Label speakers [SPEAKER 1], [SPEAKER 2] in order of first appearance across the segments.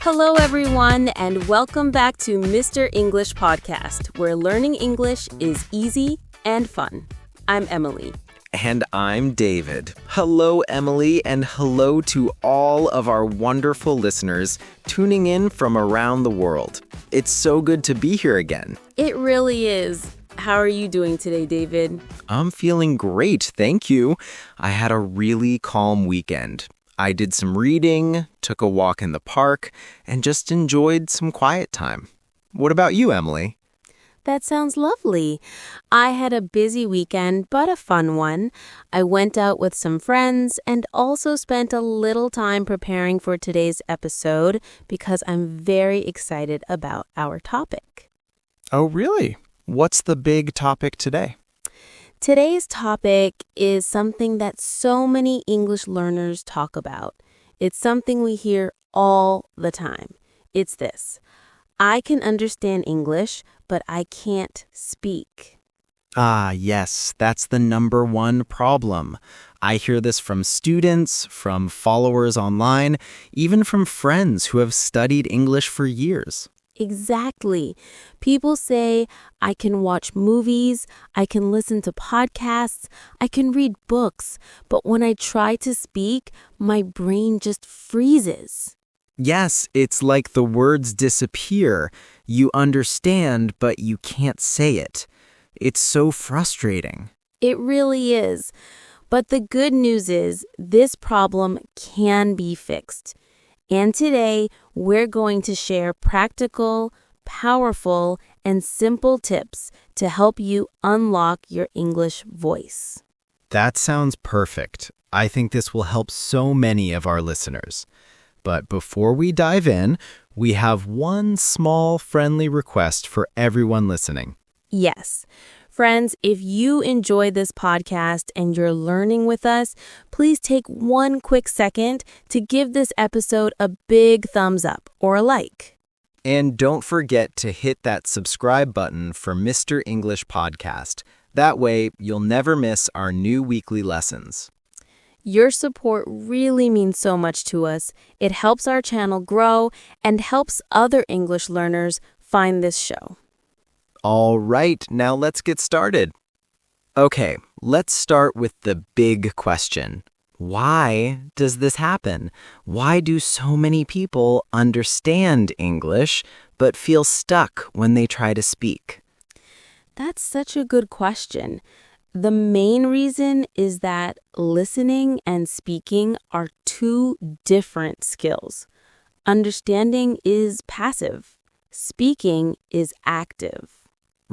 [SPEAKER 1] Hello, everyone, and welcome back to Mr. English Podcast, where learning English is easy and fun. I'm Emily.
[SPEAKER 2] And I'm David. Hello, Emily, and hello to all of our wonderful listeners tuning in from around the world. It's so good to be here again.
[SPEAKER 1] It really is. How are you doing today, David?
[SPEAKER 2] I'm feeling great, thank you. I had a really calm weekend. I did some reading, took a walk in the park, and just enjoyed some quiet time. What about you, Emily?
[SPEAKER 1] That sounds lovely. I had a busy weekend, but a fun one. I went out with some friends and also spent a little time preparing for today's episode because I'm very excited about our topic.
[SPEAKER 2] Oh, really? What's the big topic today?
[SPEAKER 1] Today's topic is something that so many English learners talk about. It's something we hear all the time. It's this: I can understand English, but I can't speak.
[SPEAKER 2] Ah, yes, that's the number one problem. I hear this from students, from followers online, even from friends who have studied English for years.
[SPEAKER 1] Exactly. People say, I can watch movies, I can listen to podcasts, I can read books, but when I try to speak, my brain just freezes.
[SPEAKER 2] Yes, it's like the words disappear. You understand, but you can't say it. It's so frustrating.
[SPEAKER 1] It really is. But the good news is this problem can be fixed. And today, we're going to share practical, powerful, and simple tips to help you unlock your English voice.
[SPEAKER 2] That sounds perfect. I think this will help so many of our listeners. But before we dive in, we have one small friendly request for everyone listening.
[SPEAKER 1] Yes. Friends, if you enjoy this podcast and you're learning with us, please take one quick second to give this episode a big thumbs up or a like.
[SPEAKER 2] And don't forget to hit that subscribe button for Mr. English Podcast. That way, you'll never miss our new weekly lessons.
[SPEAKER 1] Your support really means so much to us. It helps our channel grow and helps other English learners find this show.
[SPEAKER 2] All right, now let's get started. Okay, let's start with the big question. Why does this happen? Why do so many people understand English but feel stuck when they try to speak?
[SPEAKER 1] That's such a good question. The main reason is that listening and speaking are two different skills. Understanding is passive. Speaking is active.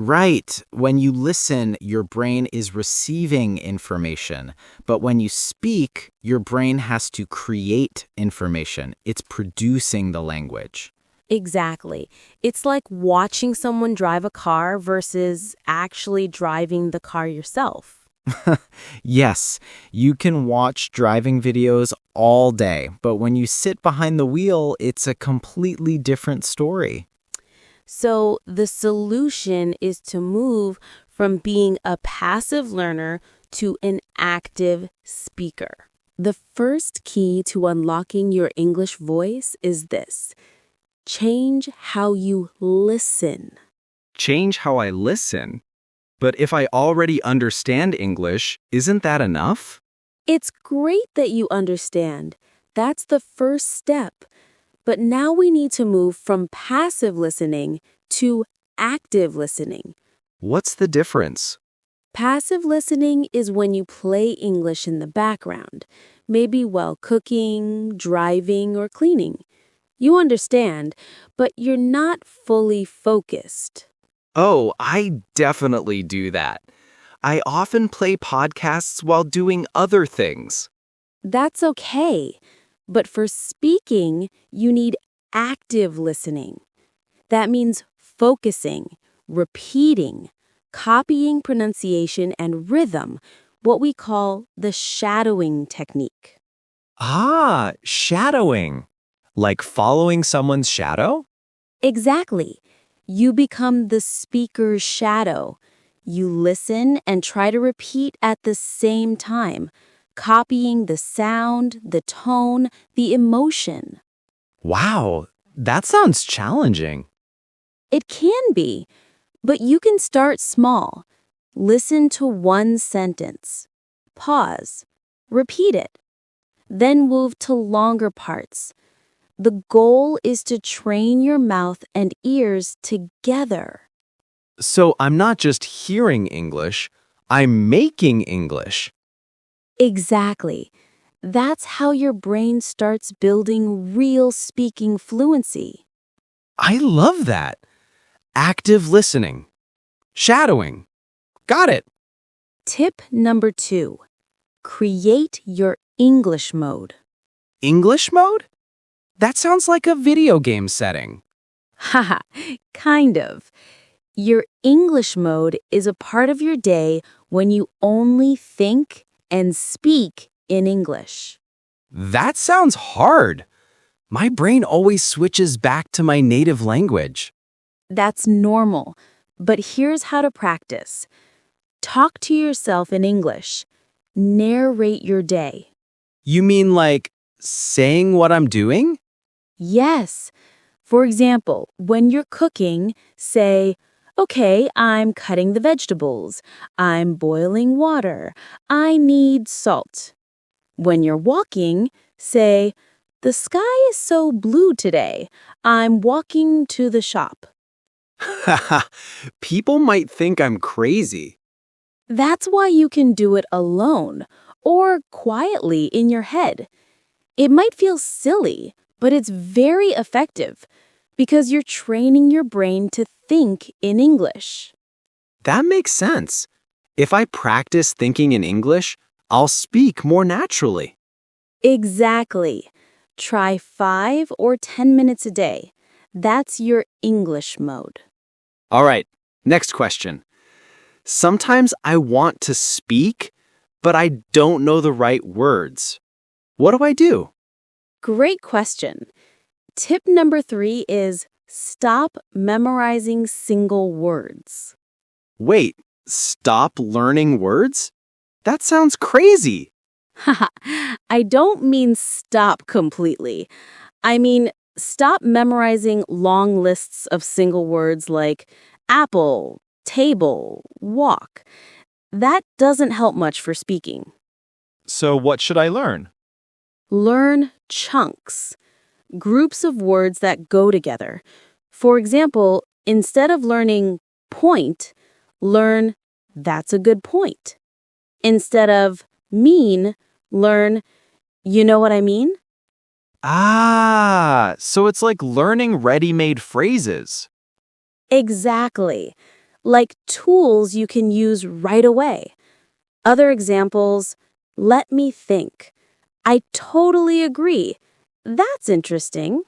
[SPEAKER 2] Right. When you listen, your brain is receiving information. But when you speak, your brain has to create information. It's producing the language.
[SPEAKER 1] Exactly. It's like watching someone drive a car versus actually driving the car yourself.
[SPEAKER 2] Yes, you can watch driving videos all day, but when you sit behind the wheel, it's a completely different story.
[SPEAKER 1] So the solution is to move from being a passive learner to an active speaker. The first key to unlocking your English voice is this: change how you listen.
[SPEAKER 2] Change how I listen? But if I already understand English, isn't that enough?
[SPEAKER 1] It's great that you understand. That's the first step. But now we need to move from passive listening to active listening.
[SPEAKER 2] What's the difference?
[SPEAKER 1] Passive listening is when you play English in the background, maybe while cooking, driving, or cleaning. You understand, but you're not fully focused.
[SPEAKER 2] Oh, I definitely do that. I often play podcasts while doing other things.
[SPEAKER 1] That's okay. But for speaking, you need active listening. That means focusing, repeating, copying pronunciation and rhythm, what we call the shadowing technique.
[SPEAKER 2] Ah, shadowing. Like following someone's shadow?
[SPEAKER 1] Exactly. You become the speaker's shadow. You listen and try to repeat at the same time, copying the sound, the tone, the emotion.
[SPEAKER 2] Wow, That sounds challenging.
[SPEAKER 1] It can be, but you can start small. Listen to one sentence. Pause. Repeat it. Then move to longer parts. The goal is to train your mouth and ears together.
[SPEAKER 2] So I'm not just hearing English, I'm making English.
[SPEAKER 1] Exactly. That's how your brain starts building real speaking fluency.
[SPEAKER 2] I love that. Active listening. Shadowing. Got it.
[SPEAKER 1] Tip number 2. Create your English mode.
[SPEAKER 2] English mode? That sounds like a video game setting.
[SPEAKER 1] Haha, kind of. Your English mode is a part of your day when you only think and speak in English.
[SPEAKER 2] That sounds hard. My brain always switches back to my native language.
[SPEAKER 1] That's normal, but here's how to practice. Talk to yourself in English. Narrate your day.
[SPEAKER 2] You mean like saying what I'm doing?
[SPEAKER 1] Yes. For example, when you're cooking, say, "Okay, I'm cutting the vegetables. I'm boiling water. I need salt." When you're walking, say, "The sky is so blue today. I'm walking to the shop."
[SPEAKER 2] Haha, people might think I'm crazy.
[SPEAKER 1] That's why you can do it alone or quietly in your head. It might feel silly, but it's very effective because you're training your brain to think in English.
[SPEAKER 2] That makes sense. If I practice thinking in English, I'll speak more naturally.
[SPEAKER 1] Exactly. Try 5 or 10 minutes a day. That's your English mode.
[SPEAKER 2] All right, next question. Sometimes I want to speak, but I don't know the right words. What do I do?
[SPEAKER 1] Great question. Tip number 3 is stop memorizing single words.
[SPEAKER 2] Wait, stop learning words? That sounds crazy.
[SPEAKER 1] Haha, I don't mean stop completely. I mean stop memorizing long lists of single words like apple, table, walk. That doesn't help much for speaking.
[SPEAKER 3] So what should I learn?
[SPEAKER 1] Learn chunks, groups of words that go together. For example, instead of learning point, learn that's a good point. Instead of mean, learn you know what I mean?
[SPEAKER 3] Ah, so it's like learning ready-made phrases.
[SPEAKER 1] Exactly. Like tools you can use right away. Other examples, let me think. I totally agree. That's interesting.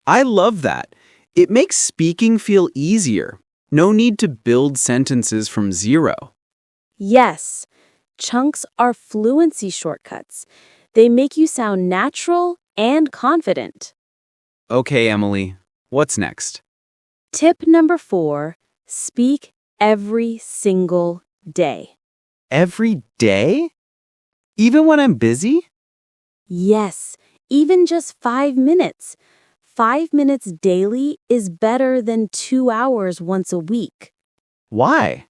[SPEAKER 2] I love that. It makes speaking feel easier. No need to build sentences from zero.
[SPEAKER 1] Yes, chunks are fluency shortcuts. They make you sound natural and confident.
[SPEAKER 2] Okay, Emily, what's next?
[SPEAKER 1] Tip number 4, speak every single day.
[SPEAKER 2] Every day? Even when I'm busy?
[SPEAKER 1] Yes, even just 5 minutes. 5 minutes daily is better than 2 hours once a week.
[SPEAKER 2] Why?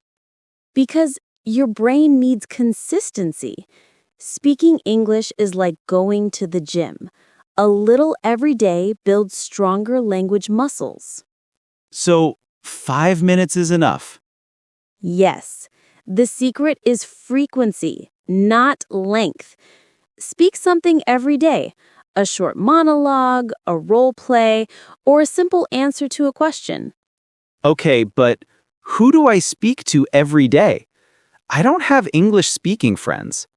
[SPEAKER 1] Because your brain needs consistency. Speaking English is like going to the gym. A little every day builds stronger language muscles.
[SPEAKER 2] So, 5 minutes is enough.
[SPEAKER 1] Yes, the secret is frequency, not length. Speak something every day, a short monologue, a role play, or a simple answer to a question.
[SPEAKER 2] Okay, but who do I speak to every day? I don't have English speaking friends.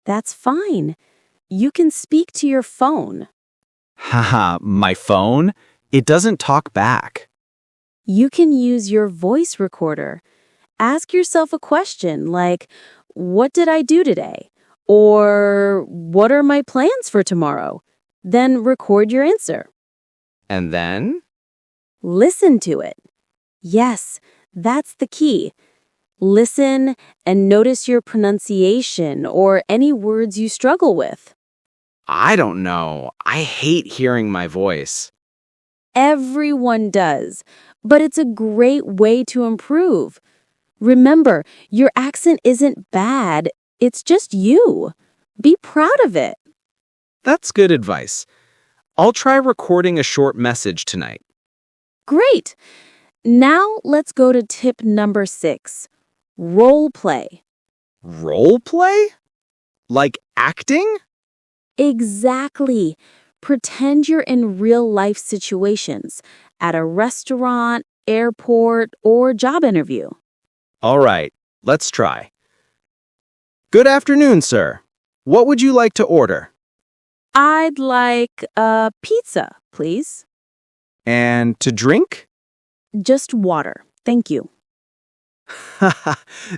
[SPEAKER 1] That's fine. You can speak to your phone.
[SPEAKER 2] Haha, my phone? It doesn't talk back.
[SPEAKER 1] You can use your voice recorder. Ask yourself a question like, what did I do today? Or what are my plans for tomorrow? Then record your answer.
[SPEAKER 2] And then?
[SPEAKER 1] Listen to it. Yes, that's the key. Listen and notice your pronunciation or any words you struggle with.
[SPEAKER 2] I don't know. I hate hearing my voice.
[SPEAKER 1] Everyone does, but it's a great way to improve. Remember, your accent isn't bad, it's just you. Be proud of it.
[SPEAKER 3] That's good advice. I'll try recording a short message tonight.
[SPEAKER 1] Great. Now let's go to tip number 6, role play.
[SPEAKER 3] Role play? Like acting?
[SPEAKER 1] Exactly. Pretend you're in real-life situations, at a restaurant, airport, or job interview.
[SPEAKER 3] All right, let's try. Good afternoon, sir. What would you like to order?
[SPEAKER 1] I'd like a pizza, please.
[SPEAKER 3] And to drink?
[SPEAKER 1] Just water, thank you.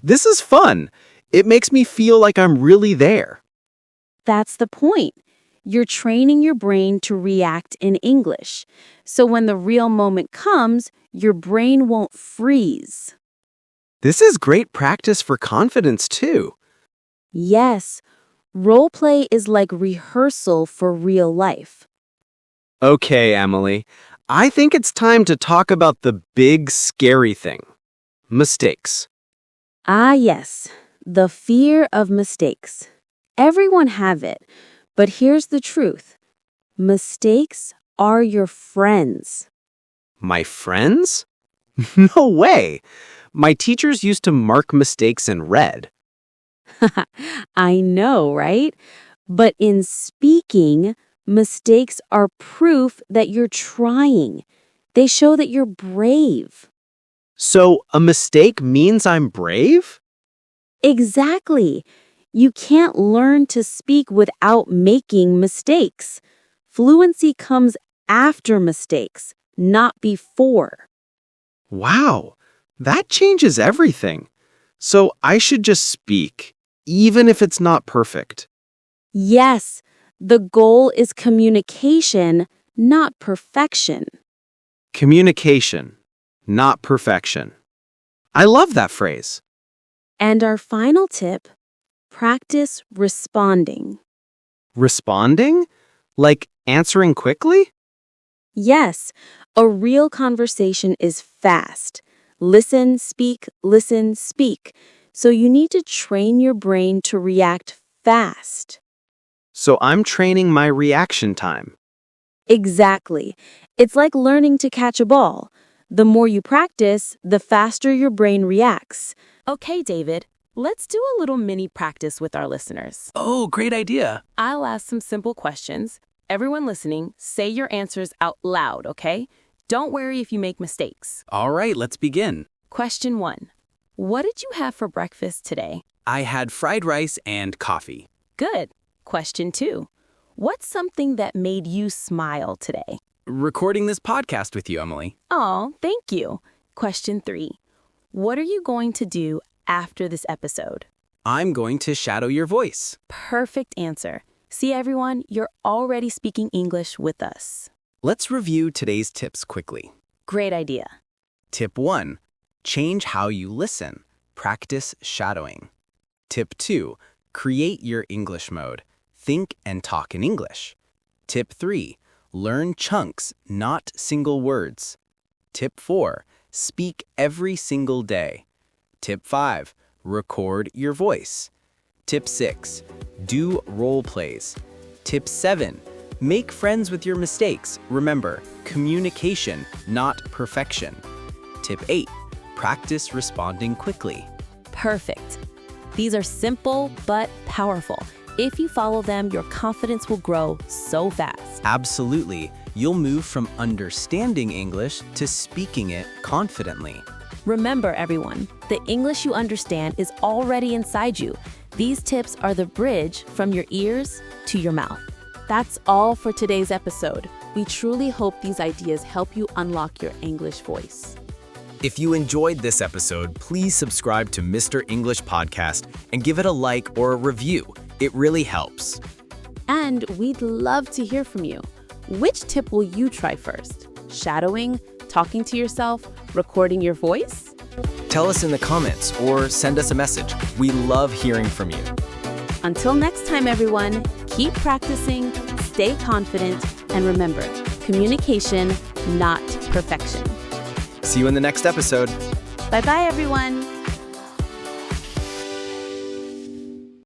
[SPEAKER 3] This is fun. It makes me feel like I'm really there.
[SPEAKER 1] That's the point. You're training your brain to react in English. So when the real moment comes, your brain won't freeze.
[SPEAKER 3] This is great practice for confidence, too.
[SPEAKER 1] Yes, role play is like rehearsal for real life.
[SPEAKER 3] Okay, Emily. I think it's time to talk about the big, scary thing. Mistakes.
[SPEAKER 1] Ah, yes, the fear of mistakes. Everyone have it, but here's the truth. Mistakes are your friends.
[SPEAKER 3] My friends? No way! My teachers used to mark mistakes in red.
[SPEAKER 1] I know, right? But in speaking, mistakes are proof that you're trying. They show that you're brave.
[SPEAKER 3] So, a mistake means I'm brave?
[SPEAKER 1] Exactly. You can't learn to speak without making mistakes. Fluency comes after mistakes, not before.
[SPEAKER 3] Wow, that changes everything. So, I should just speak, even if it's not perfect.
[SPEAKER 1] Yes, the goal is communication, not perfection.
[SPEAKER 3] Communication, not perfection. I love that phrase.
[SPEAKER 1] And our final tip, practice responding.
[SPEAKER 3] Responding? Like answering quickly?
[SPEAKER 1] Yes, a real conversation is fast. Listen, speak, listen, speak. So you need to train your brain to react fast.
[SPEAKER 3] So I'm training my reaction time.
[SPEAKER 1] Exactly. It's like learning to catch a ball. The more you practice, the faster your brain reacts. Okay, David, let's do a little mini practice with our listeners.
[SPEAKER 4] Oh, great idea.
[SPEAKER 1] I'll ask some simple questions. Everyone listening, say your answers out loud, okay? Don't worry if you make mistakes.
[SPEAKER 4] All right, let's begin.
[SPEAKER 1] Question 1. What did you have for breakfast today?
[SPEAKER 4] I had fried rice and coffee.
[SPEAKER 1] Good. Question 2. What's something that made you smile today?
[SPEAKER 4] Recording this podcast with you, Emily.
[SPEAKER 1] Oh, thank you. Question 3. What are you going to do after this episode?
[SPEAKER 4] I'm going to shadow your voice.
[SPEAKER 1] Perfect answer. See, everyone, you're already speaking English with us.
[SPEAKER 4] Let's review today's tips quickly.
[SPEAKER 1] Great idea.
[SPEAKER 4] Tip 1. Change how you listen. Practice shadowing. Tip 2. Create your English mode. Think and talk in English. Tip 3. Learn chunks, not single words. Tip 4. Speak every single day. Tip 5. Record your voice. Tip 6. Do role plays. Tip 7. Make friends with your mistakes. Remember, communication, not perfection. Tip 8. Practice responding quickly.
[SPEAKER 1] Perfect. These are simple but powerful. If you follow them, your confidence will grow so fast.
[SPEAKER 4] Absolutely. You'll move from understanding English to speaking it confidently.
[SPEAKER 1] Remember, everyone, the English you understand is already inside you. These tips are the bridge from your ears to your mouth. That's all for today's episode. We truly hope these ideas help you unlock your English voice.
[SPEAKER 4] If you enjoyed this episode, please subscribe to Mr. English Podcast and give it a like or a review. It really helps.
[SPEAKER 1] And we'd love to hear from you. Which tip will you try first? Shadowing, talking to yourself, recording your voice?
[SPEAKER 4] Tell us in the comments or send us a message. We love hearing from you.
[SPEAKER 1] Until next time, everyone, keep practicing, stay confident, and remember, communication, not perfection.
[SPEAKER 2] See you in the next episode.
[SPEAKER 1] Bye-bye, everyone.